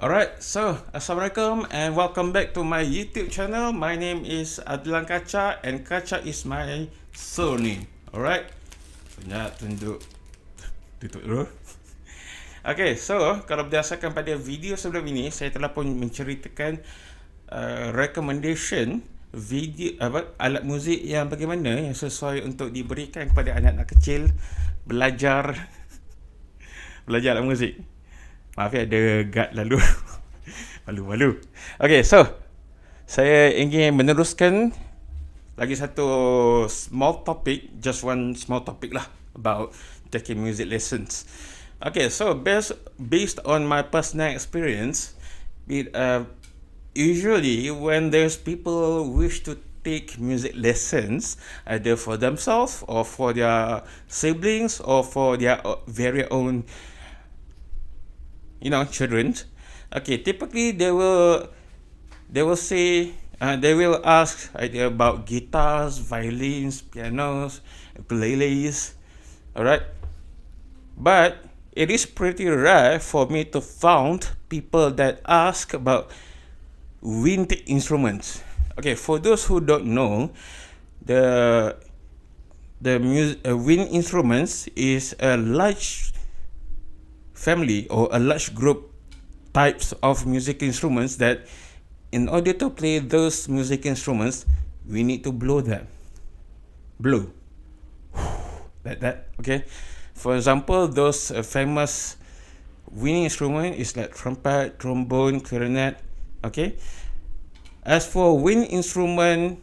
Alright, so Assalamualaikum and welcome back to my YouTube channel. My name is Adlan Kaca and Kaca is my surname. Alright, banyak tutup dulu. Okay, so kalau berdasarkan pada video sebelum ini, saya telah pun menceritakan recommendation video alat muzik yang bagaimana yang sesuai untuk diberikan kepada anak-anak kecil belajar alat muzik. Maaf ya, ada guard lalu. Malu-malu. Okay, so saya ingin meneruskan lagi satu small topic, just one small topic lah, about taking music lessons. Okay, so based on my personal experience, usually when there's people wish to take music lessons, either for themselves or for their siblings or for their very own children. Okay, typically they will say they will ask either about guitars, violins, pianos, ukuleles. Alright, but it is pretty rare for me to find people that ask about wind instruments. Okay, for those who don't know, the wind instruments is a large family or a large group types of music instruments that in order to play those music instruments we need to blow like that. Okay, for example, those famous wind instrument is like trumpet, trombone, clarinet. Okay, as for wind instruments,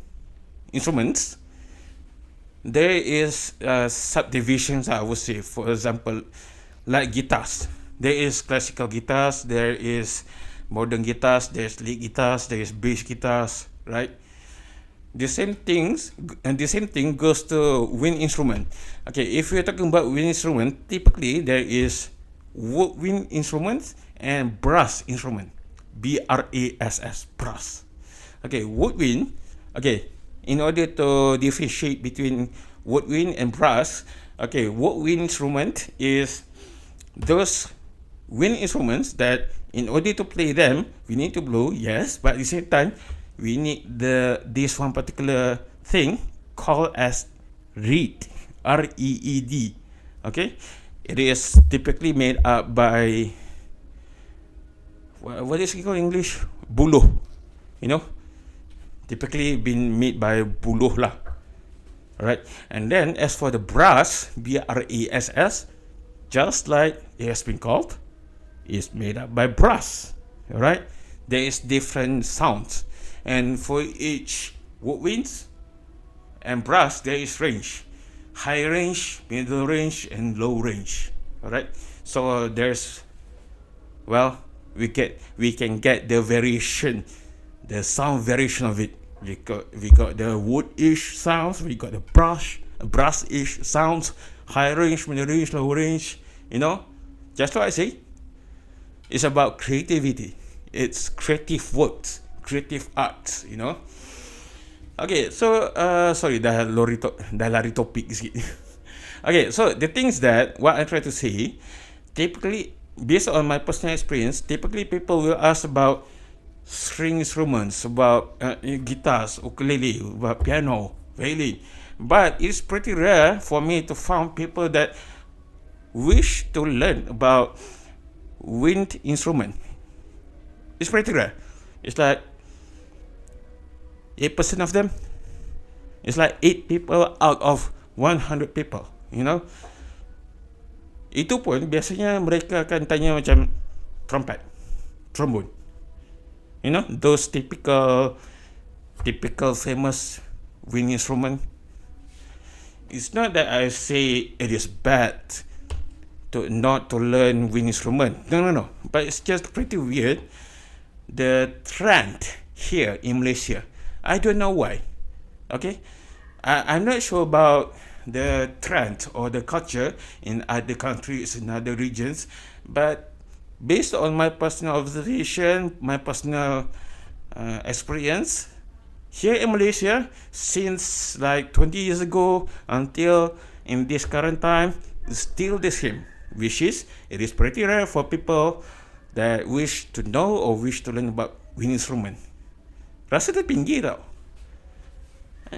there is subdivisions, I would say. For example, like guitars, there is classical guitars, there is modern guitars, there's lead guitars, there is bass guitars, right? The same thing goes to wind instrument. Okay, if we're talking about wind instrument, typically there is woodwind instruments and brass instrument. BRASS, brass. Okay, woodwind. Okay, in order to differentiate between woodwind and brass, okay, woodwind instrument is those wind instruments that in order to play them we need to blow, yes, but at the same time we need this one particular thing called as reed, R-E-E-D. Okay, it is typically made up by what is it called in English, buluh, typically been made by buluh lah. Alright, and then as for the brass, B-R-A-S-S, just like it has been called, is made up by brass. Alright, there is different sounds, and for each woodwinds and brass there is range, high range, middle range, and low range. Alright, so there's, well, we can get the variation, the sound variation of it. We got the wood-ish sounds, we got the brass-ish sounds, high range, middle range, low range. Just what I say, it's about creativity. It's creative works, creative arts. Okay, so sorry, dah lari topik sikit. Okay, so the things that what I try to say, typically based on my personal experience, typically people will ask about string instruments, about guitars, ukulele, about piano, violin. But it's pretty rare for me to find people that wish to learn about wind instrument. It's pretty rare. It's like 8% of them. It's like 8 people out of 100 people. Itu pun biasanya mereka akan tanya macam trumpet, trombone. Those typical famous wind instrument. It's not that I say it is bad not to learn wind instrument. No. But it's just pretty weird, the trend here in Malaysia. I don't know why. Okay, I'm not sure about the trend or the culture in other countries, in other regions, but based on my personal observation, my personal experience here in Malaysia, since like 20 years ago until in this current time, it's still the same, which is it is pretty rare for people that wish to know or wish to learn about wind instrument. Rasa dia tinggi tau.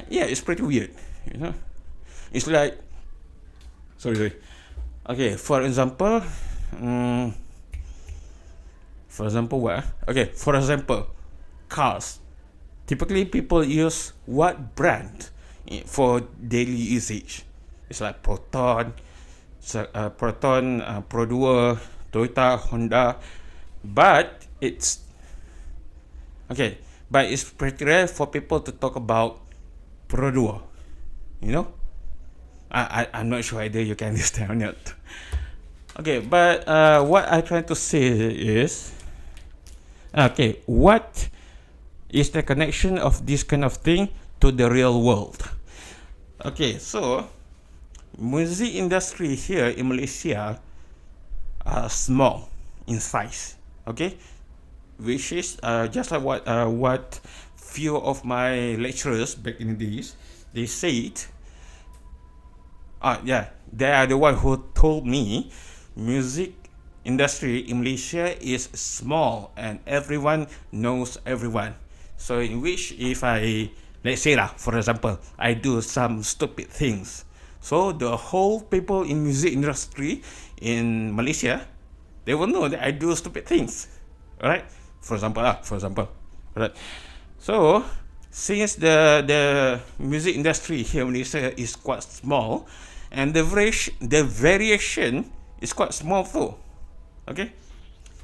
Yeah, it's pretty weird, you know. It's like, sorry. Okay, for example, what? Okay, for example, cars. Typically, people use what brand for daily usage? It's like Proton, Pro 2, Toyota, Honda. But it's pretty rare for people to talk about Pro 2. You know, I'm not sure whether you can understand or not. Okay, but what I try to say is, what is the connection of this kind of thing to the real world? Okay, so music industry here in Malaysia are small in size. Okay, which is just like what few of my lecturers back in the days they said. They are the one who told me music industry in Malaysia is small and everyone knows everyone. So in which if I, let's say for example, I do some stupid things, so the whole people in music industry in Malaysia, they will know that I do stupid things, right? For example, right? So since the music industry here in Malaysia is quite small, and the variation is quite small too. Okay,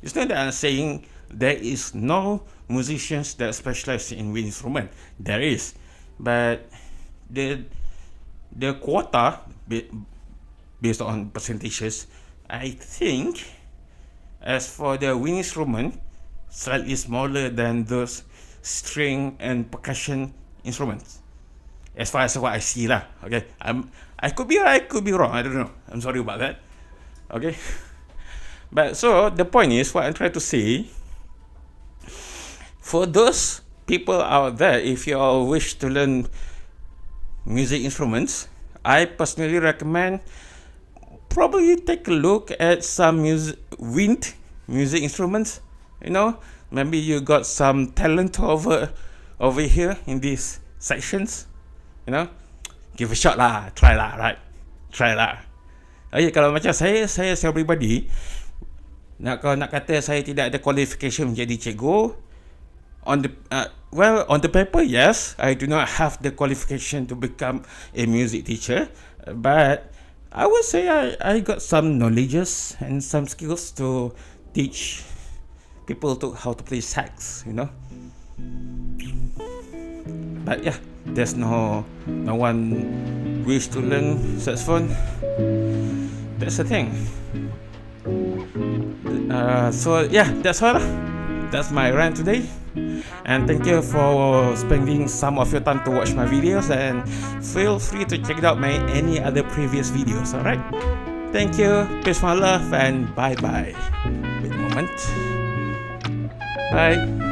it's not that I'm saying there is no musicians that specialize in wind instrument. There is, but the quota based on percentages, I think, as for the wind instrument, slightly smaller than those string and percussion instruments. As far as what I see lah. Okay, I could be right, I could be wrong. I don't know. I'm sorry about that. Okay, but so the point is, what I'm trying to say, for those people out there, if you all wish to learn music instruments, I personally recommend probably take a look at some wind music instruments. You know, maybe you got some talent over here in these sections. You know, give a shot lah, try lah, right? Try lah. Okay, kalau macam saya pribadi, kalau nak kata saya tidak ada qualification menjadi cikgu, on the paper, yes, I do not have the qualification to become a music teacher, but I would say I got some knowledges and some skills to teach people how to play sax, you know. But yeah, there's no one wish to learn saxophone. That's the thing. So yeah, that's all. That's my rant today. And thank you for spending some of your time to watch my videos, and feel free to check out my any other previous videos. Alright, thank you, peace, my love, and bye bye. Wait a moment. Bye.